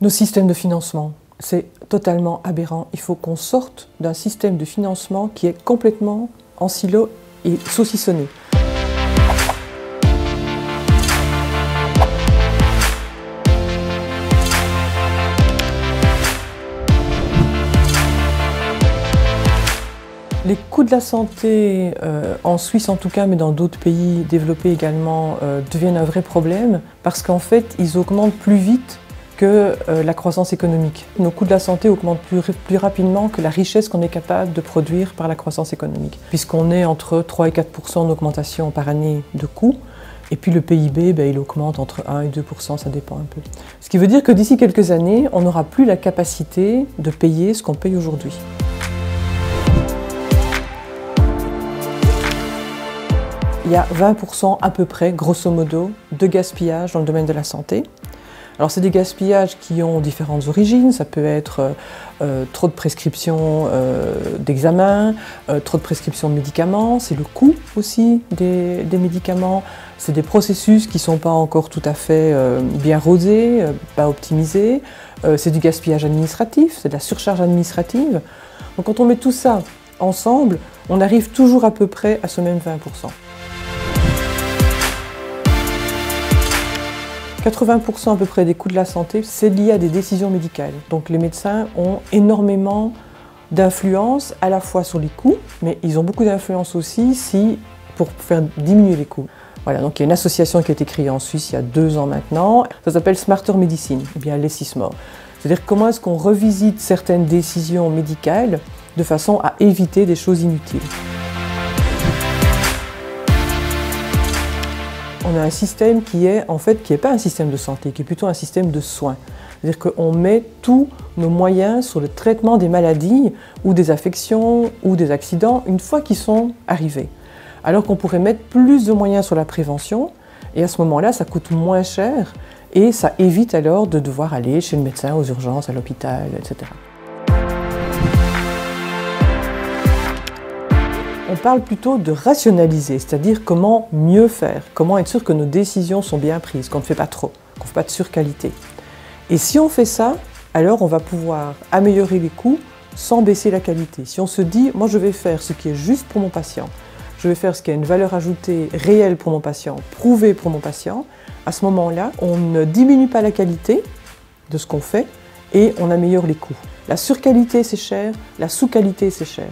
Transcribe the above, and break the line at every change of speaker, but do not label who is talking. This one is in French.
Nos systèmes de financement, c'est totalement aberrant. Il faut qu'on sorte d'un système de financement qui est complètement en silo et saucissonné. Les coûts de la santé, en Suisse en tout cas, mais dans d'autres pays développés également, deviennent un vrai problème parce qu'en fait, ils augmentent plus vite que la croissance économique. Nos coûts de la santé augmentent plus rapidement que la richesse qu'on est capable de produire par la croissance économique, puisqu'on est entre 3 et 4% d'augmentation par année de coûts, et puis le PIB, il augmente entre 1 et 2%, ça dépend un peu. Ce qui veut dire que d'ici quelques années, on n'aura plus la capacité de payer ce qu'on paye aujourd'hui. Il y a 20% à peu près, grosso modo, de gaspillage dans le domaine de la santé. Alors c'est des gaspillages qui ont différentes origines, ça peut être trop de prescriptions d'examens, trop de prescriptions de médicaments, c'est le coût aussi des médicaments, c'est des processus qui ne sont pas encore tout à fait bien rodés, pas optimisés, c'est du gaspillage administratif, c'est de la surcharge administrative. Donc quand on met tout ça ensemble, on arrive toujours à peu près à ce même 20%. 80% à peu près des coûts de la santé, c'est lié à des décisions médicales. Donc les médecins ont énormément d'influence à la fois sur les coûts, mais ils ont beaucoup d'influence aussi pour faire diminuer les coûts. Voilà, donc il y a une association qui a été créée en Suisse il y a 2 ans maintenant, ça s'appelle Smarter Medicine, ou bien l'ESISMOR. C'est-à-dire comment est-ce qu'on revisite certaines décisions médicales de façon à éviter des choses inutiles. On a un système qui est pas un système de santé, qui est plutôt un système de soins. C'est-à-dire qu'on met tous nos moyens sur le traitement des maladies ou des affections ou des accidents une fois qu'ils sont arrivés. Alors qu'on pourrait mettre plus de moyens sur la prévention et à ce moment-là, ça coûte moins cher et ça évite alors de devoir aller chez le médecin, aux urgences, à l'hôpital, etc. On parle plutôt de rationaliser, c'est-à-dire comment mieux faire, comment être sûr que nos décisions sont bien prises, qu'on ne fait pas trop, qu'on ne fait pas de surqualité. Et si on fait ça, alors on va pouvoir améliorer les coûts sans baisser la qualité. Si on se dit, moi je vais faire ce qui est juste pour mon patient, je vais faire ce qui a une valeur ajoutée réelle pour mon patient, prouvée pour mon patient, à ce moment-là, on ne diminue pas la qualité de ce qu'on fait et on améliore les coûts. La surqualité c'est cher, la sous-qualité c'est cher.